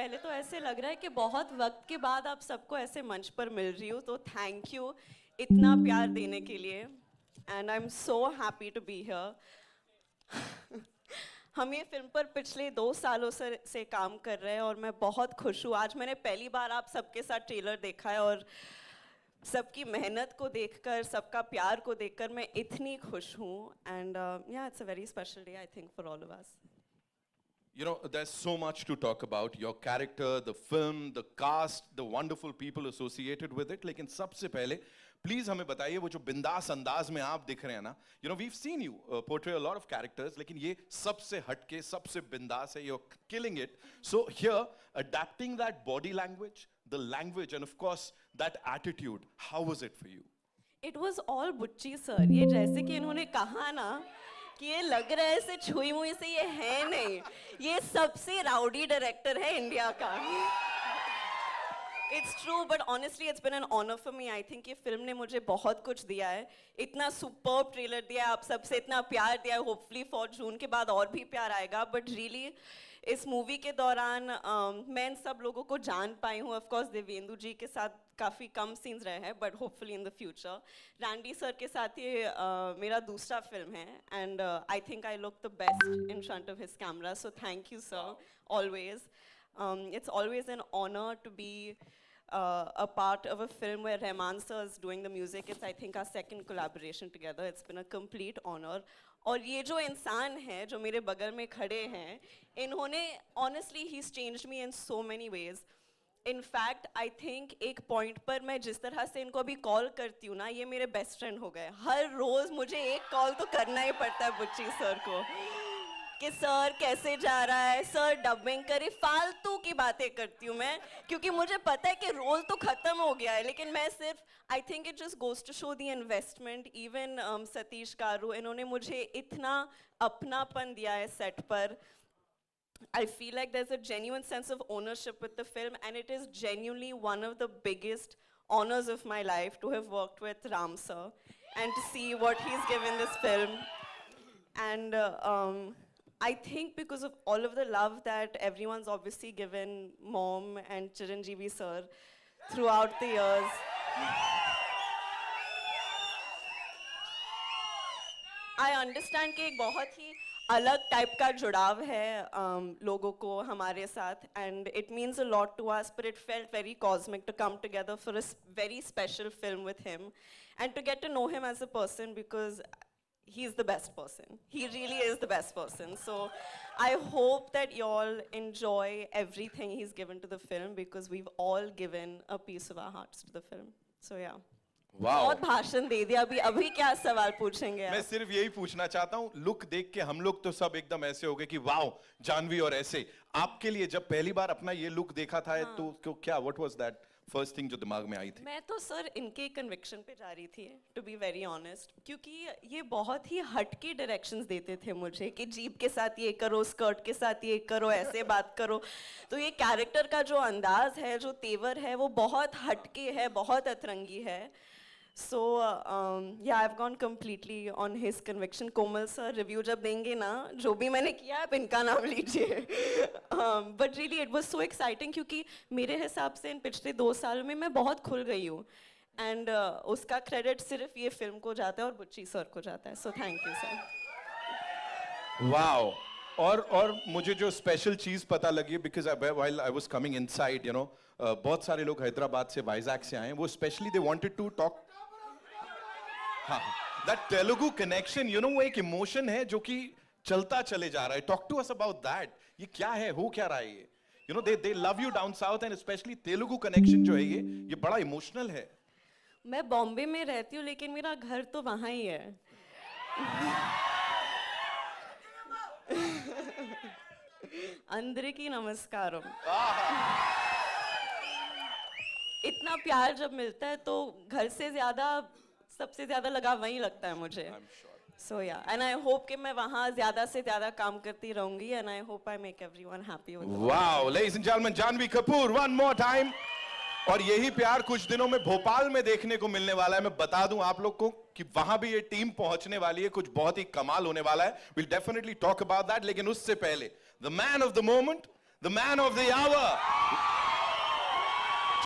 पहले तो ऐसे लग रहा है कि बहुत वक्त के बाद आप सबको ऐसे मंच पर मिल रही हूँ, तो थैंक यू इतना प्यार देने के लिए and I am so happy to be here. हम ये फिल्म पर पिछले 2 सालों से काम कर रहे हैं और मैं बहुत खुश हूँ। आज मैंने पहली बार आप सबके साथ ट्रेलर देखा है और सबकी मेहनत को देखकर, सबका प्यार को देखकर मैं इतनी खुश हूँ एंड या it's a very special day I think for all of us. You know, there's so much to talk about. Your character, the film, the cast, the wonderful people associated with it. लेकिन सबसे पहले please हमें बताइए वो जो बिंदास अंदाज में आप दिख रहे हैं ना, you know, we've seen you portray a lot of characters, लेकिन ये सबसे हटके, सबसे बिंदास है. You're killing it. So here, adapting that body language, the language, and of course that attitude, how was it for you? It was all बुच्ची sir. ये जैसे कि इन्होंने कहा ना कि ये लग रहा है ऐसे छुई मुई से, ये है नहीं, ये सबसे राउडी डायरेक्टर है इंडिया का. It's true, but honestly, it's been an honor for me. I think ये फिल्म ने मुझे बहुत कुछ दिया है. इतना superb ट्रेलर दिया है, आप सबसे इतना प्यार दिया है. Hopefully for जून के बाद और भी प्यार आएगा. But really, इस मूवी के दौरान मैं इन सब लोगों को जान पाई हूँ. Of course, देवेंदु जी के साथ काफ़ी कम सीन्स रहे हैं, but hopefully in the future. Randy sir के साथ ये मेरा दूसरा फिल्म है, and I think I look the best in front of his camera. So thank you, sir. Always. It's always an honor to be a part of a film where Rahman sir is doing the music. It's I think our second collaboration together. It's been a complete honor. और ये जो इंसान है जो मेरे बगल में खड़े हैं, इन्होंने honestly he's changed me in so many ways. In fact, I think एक पॉइंट पर मैं जिस तरह से इनको अभी कॉल करती हूँ ना, ये मेरे बेस्ट फ्रेंड हो गए. हर रोज मुझे एक कॉल तो करना ही पड़ता है बुच्ची सर को कि सर कैसे जा रहा है, सर डबिंग करे. फालतू की बातें करती हूँ मैं, क्योंकि मुझे पता है कि रोल तो खत्म हो गया है, लेकिन मैं सिर्फ I think it just goes to show the investment. Even Satish Karu, इन्होंने मुझे इतना अपनापन दिया है सेट पर. I feel like there's a genuine sense of ownership with the film, and it is genuinely one of the biggest honors of my life to have worked with Ram sir and to see what he's given this film. And I think because of all of the love that everyone's obviously given Mom and Chiranjeevi sir throughout the years, I understand कि एक बहुत ही अलग type का जुड़ाव है लोगों को हमारे साथ, and it means a lot to us, but it felt very cosmic to come together for a very special film with him and to get to know him as a person, because he's the best person. He really is the best person. So I hope that you all enjoy everything he's given to the film, because we've all given a piece of our hearts to the film. So yeah. बहुत भाषण दे दिया. अभी क्या सवाल पूछेंगे आप? मैं सिर्फ यही पूछना चाहता हूँ, लुक देख के हम लोग तो सब एकदम ऐसे हो गए कि वाओ जानवी. और ऐसे आपके लिए जब पहली बार अपना ये लुक देखा था, हाँ. तो क्या what was that first thing जो दिमाग में आई थी? मैं तो सर इनके कन्विक्शन पे जा रही थी, टू बी वेरी ऑनेस्ट, क्योंकि ये बहुत ही हटके डायरेक्शंस देते थे मुझे कि जीप के साथ ये करो, स्कर्ट के साथ ये करो, ऐसे बात करो. तो ये कैरेक्टर का जो अंदाज है, जो तेवर है, वो बहुत हटके है, बहुत अतरंगी है. So yeah, I've gone completely on his conviction. Komal sir review जब देंगे ना, जो भी मैंने किया आप इनका नाम लीजिए. But really it was so exciting, क्योंकि मेरे हिसाब से इन पिछले 2 सालों में मैं बहुत खुल गई हूँ, and उसका क्रेडिट सिर्फ ये फिल्म को जाता है और बुच्ची सर को जाता है. So thank you sir. Wow. और मुझे जो स्पेशल चीज पता लगी, because while I was coming inside, you know, बहुत सारे लोग हैदराबाद से, वाइजैक से आए हैं. वो specially they wanted to talk. That Telugu connection, you know, वो एक इमोशन है जो कि चलता चले जा रहा है. Talk to us about that. ये क्या है, हो क्या रहा है ये? You know, they love you down south, and especially Telugu connection जो है ये बड़ा इमोशनल है. मैं बॉम्बे में रहती हूँ, लेकिन मेरा घर तो वहाँ ही है. अंदरिकी नमस्कारम. इतना प्यार जब मिलता है तो घर से ज्यादा, सबसे ज्यादा लगाव वहीं लगता है मुझे. So yeah, and I hope कि मैं वहाँ ज्यादा से ज्यादा काम करती रहूंगी, and I hope I make everyone happy with it. Wow, ladies and gentlemen, Janhvi Kapoor, one more time. और यही प्यार कुछ दिनों में भोपाल में देखने को मिलने वाला है. मैं बता दूं आप लोग को कि वहां भी ये टीम पहुंचने वाली है, कुछ बहुत ही कमाल होने वाला है. We'll definitely talk about that. लेकिन उससे पहले, the man of the moment, the man of the hour,